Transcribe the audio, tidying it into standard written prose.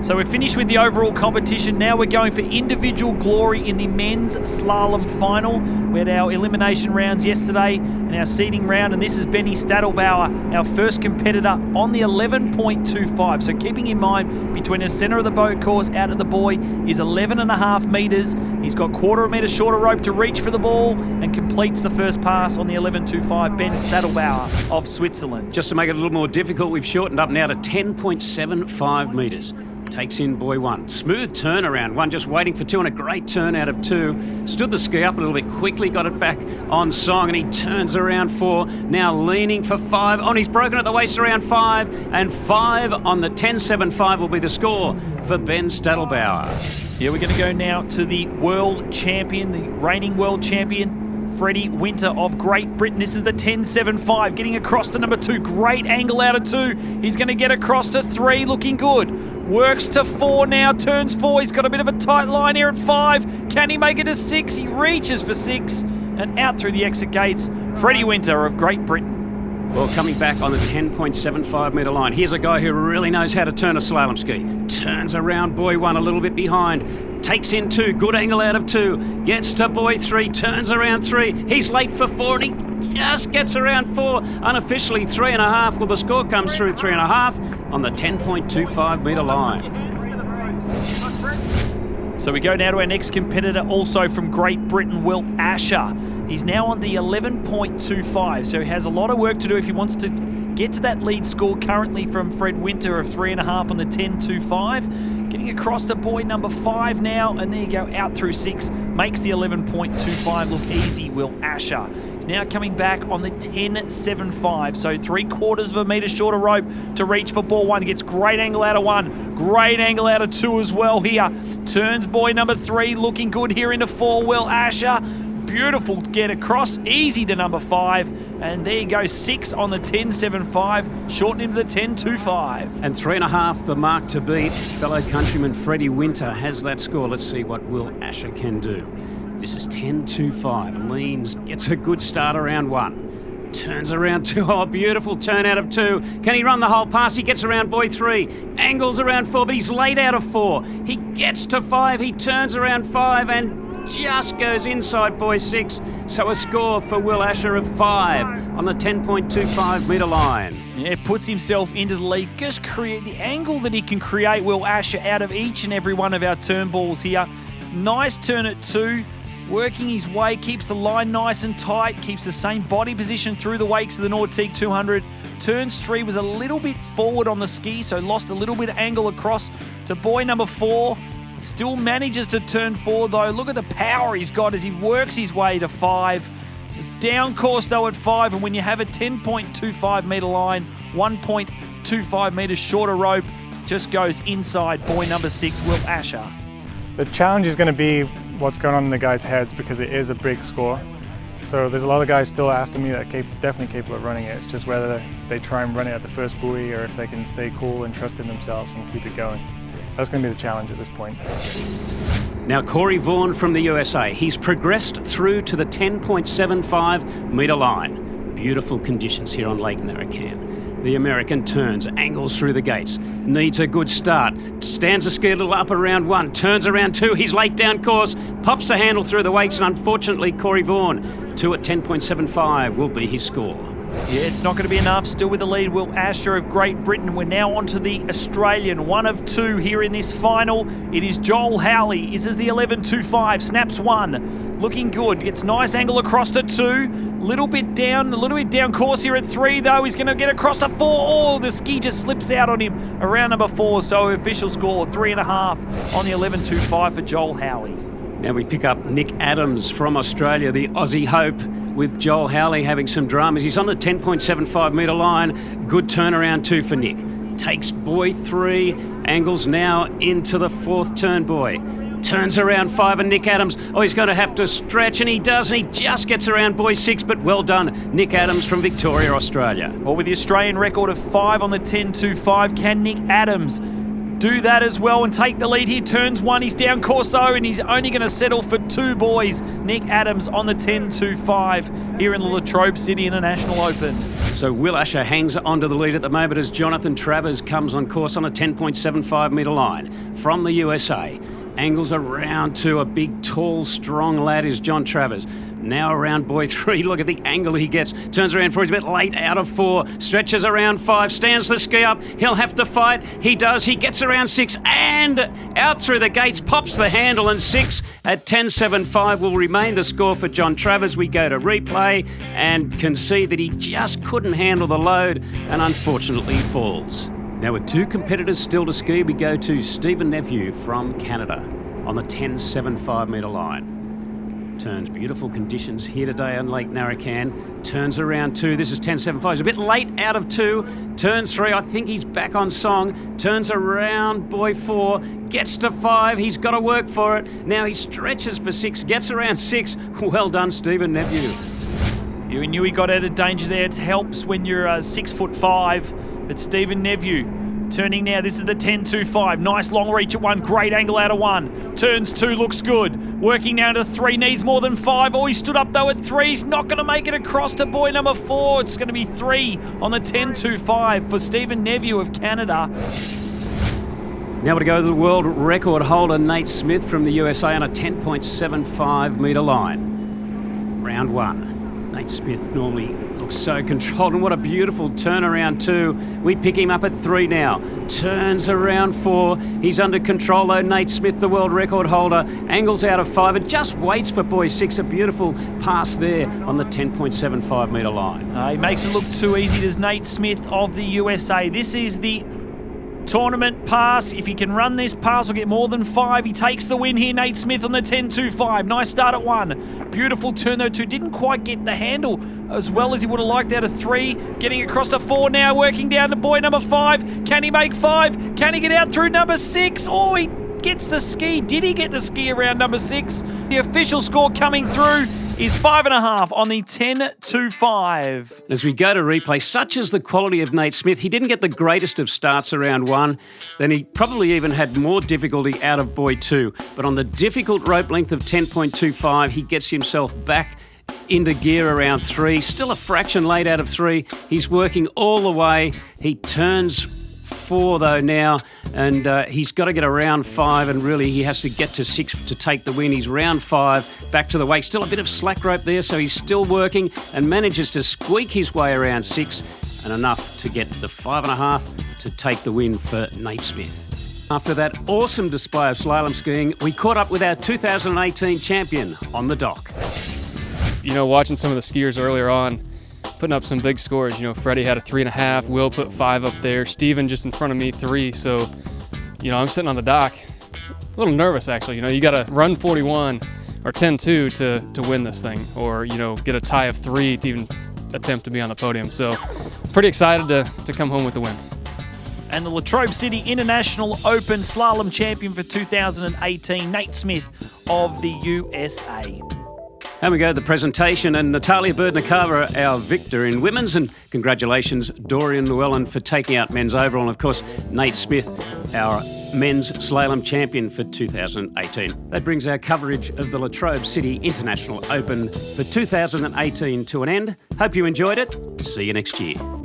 So we're finished with the overall competition. Now we're going for individual glory in the men's slalom final. We had our elimination rounds yesterday and our seeding round, and this is Benny Stadelbauer, our first competitor, on the 11.25. So keeping in mind, between the centre of the boat course out of the buoy is 11.5 metres. He's got quarter of a metre shorter rope to reach for the ball and completes the first pass on the 11.25, Ben Stadelbauer of Switzerland. Just to make it a little more difficult, we've shortened up now to 10.75 metres. Takes in buoy one. Smooth turnaround. One just waiting for two, and a great turn out of two. Stood the ski up a little bit quickly, got it back on song, and he turns around four. Now leaning for five. Oh, and he's broken at the waist around five, and five on the 10.75 will be the score for Ben Stadelbauer. Yeah, we're going to go now to the world champion, the reigning world champion, Freddie Winter of Great Britain. This is the 10.75, getting across to number two. Great angle out of two. He's going to get across to three, looking good. Works to four now, turns four. He's got a bit of a tight line here at five. Can he make it to six? He reaches for six and out through the exit gates. Freddie Winter of Great Britain. Well, coming back on the 10.75 metre line, here's a guy who really knows how to turn a slalom ski. Turns around buoy one a little bit behind. Takes in two, good angle out of two. Gets to buoy three, turns around three. He's late for four, and he just gets around four. Unofficially 3.5. Well, the score comes through 3.5 on the 10.25 metre line. So we go now to our next competitor, also from Great Britain, Will Asher. He's now on the 11.25, so he has a lot of work to do if he wants to get to that lead score currently from Fred Winter of 3.5 on the 10.25. Getting across to buoy number five now, and there you go, out through six. Makes the 11.25 look easy, Will Asher. He's now coming back on the 10.75, so 3/4 of a metre shorter rope to reach for ball one. Gets great angle out of one, great angle out of two as well here. Turns buoy number three, looking good here into four, Will Asher. Beautiful get across, easy to number five, and there you go, six on the 10.75, shortening to the 10.25. And 3.5 the mark to beat. Fellow countryman Freddie Winter has that score. Let's see what Will Asher can do. This is 10.25, leans, gets a good start around one. Turns around two, oh, beautiful turn out of two. Can he run the whole pass? He gets around buoy three, angles around four, but he's late out of four. He gets to five, he turns around five, and just goes inside buoy six. So a score for Will Asher of 5 on the 10.25 metre line. Yeah, puts himself into the lead. Just create the angle that he can create, Will Asher, out of each and every one of our turn balls here. Nice turn at two. Working his way, keeps the line nice and tight, keeps the same body position through the wakes of the Nautique 200. Turns three was a little bit forward on the ski, so lost a little bit of angle across to buoy number four. Still manages to turn four though. Look at the power he's got as he works his way to five. It's down course though at five, and when you have a 10.25 metre line, 1.25 metres shorter rope, just goes inside buoy number six, Will Asher. The challenge is going to be what's going on in the guys' heads, because it is a big score. So there's a lot of guys still after me that are definitely capable of running it. It's just whether they try and run it at the first buoy or if they can stay cool and trust in themselves and keep it going. That's going to be the challenge at this point. Now Corey Vaughan from the USA. He's progressed through to the 10.75 metre line. Beautiful conditions here on Lake Narragansett. The American turns, angles through the gates, needs a good start, stands the ski a little up around one, turns around two, he's late down course, pops the handle through the wakes, and unfortunately Corey Vaughan, 2 at 10.75 will be his score. Yeah, it's not going to be enough. Still with the lead, Will Asher of Great Britain. We're now on to the Australian, one of two here in this final. It is Joel Howley. This is the 11.25, snaps one. Looking good, gets nice angle across to two. A little bit down course here at three though. He's going to get across to four. Oh, the ski just slips out on him around number four. So official score, 3.5 on the 11.25 for Joel Howley. Now we pick up Nick Adams from Australia, the Aussie hope, with Joel Howley having some dramas. He's on the 10.75 metre line. Good turnaround two for Nick. Takes buoy three, angles now into the fourth turn buoy. Turns around five, and Nick Adams, oh, he's going to have to stretch, and he does, and he just gets around buoy six, but well done, Nick Adams from Victoria, Australia. Well, with the Australian record of 5 on the 10.25, can Nick Adams do that as well and take the lead here. Turns one, he's down course though, and he's only going to settle for 2 boys. Nick Adams on the 10.25 here in the Latrobe City International Open. So Will Asher hangs onto the lead at the moment as Jonathan Travers comes on course on a 10.75 metre line from the USA. Angles around to a big, tall, strong lad is John Travers. Now around boy 3, look at the angle he gets. Turns around 4, he's a bit late out of 4. Stretches around 5, stands the ski up. He'll have to fight. He does. He gets around 6 and out through the gates, pops the handle, and 6 at 10.75 will remain the score for John Travers. We go to replay and can see that he just couldn't handle the load and unfortunately falls. Now with 2 competitors still to ski, we go to Stephen Nephew from Canada on the 10.75 metre line. Turns, beautiful conditions here today on Lake Narracan. Turns around 2, this is 10.75. He's a bit late out of 2. Turns 3, I think he's back on song. Turns around boy 4, gets to 5. He's got to work for it. Now he stretches for 6, gets around 6. Well done, Stephen Nephew. You knew he got out of danger there. It helps when you're 6'5". But Stephen Nephew turning now. This is the 10.25. Nice long reach at 1. Great angle out of 1. Turns 2, looks good. Working now to 3, needs more than 5. Oh, he stood up though at 3. He's not going to make it across to boy number 4. It's going to be 3 on the 10.25 for Stephen Nephew of Canada. Now we go to the world record holder Nate Smith from the USA on a 10.75 metre line. Round 1. Nate Smith normally looks so controlled, and what a beautiful turnaround 2. We pick him up at 3 now. Turns around 4. He's under control though. Nate Smith, the world record holder, angles out of 5 and just waits for boy 6. A beautiful pass there on the 10.75 metre line. He makes it look too easy. Does Nate Smith of the USA. This is the tournament pass. If he can run this pass, he'll get more than 5. He takes the win here. Nate Smith on the 10.25. Nice start at 1. Beautiful turn though 2. Didn't quite get the handle as well as he would have liked out of 3. Getting across to 4 now. Working down to boy number 5. Can he make 5? Can he get out through number 6? Oh, he gets the ski. Did he get the ski around number 6? The official score coming through is 5.5 on the 10.25. As we go to replay, such is the quality of Nate Smith. He didn't get the greatest of starts around 1. Then he probably even had more difficulty out of boy 2. But on the difficult rope length of 10.25, he gets himself back into gear around 3. Still a fraction late out of 3. He's working all the way. He turns 4 though now, and he's got to get around 5, and really he has to get to 6 to take the win. He's round 5, back to the wake. Still a bit of slack rope there, so he's still working and manages to squeak his way around 6, and enough to get the 5.5 to take the win for Nate Smith. After that awesome display of slalom skiing, we caught up with our 2018 champion on the dock. You know, watching some of the skiers earlier on, putting up some big scores. You know, Freddie had a 3.5, Will put 5 up there, Steven just in front of me 3. So, you know, I'm sitting on the dock, a little nervous actually. You know, you got to run 41 or 10.2 to win this thing, or, you know, get a tie of 3 to even attempt to be on the podium. So, pretty excited to come home with the win. And the Latrobe City International Open Slalom Champion for 2018, Nate Smith of the USA. And we go to the presentation, and Natalia Berdnikova, our victor in women's, and congratulations Dorian Llewellyn for taking out men's overall, and of course Nate Smith, our men's slalom champion for 2018. That brings our coverage of the Latrobe City International Open for 2018 to an end. Hope you enjoyed it. See you next year.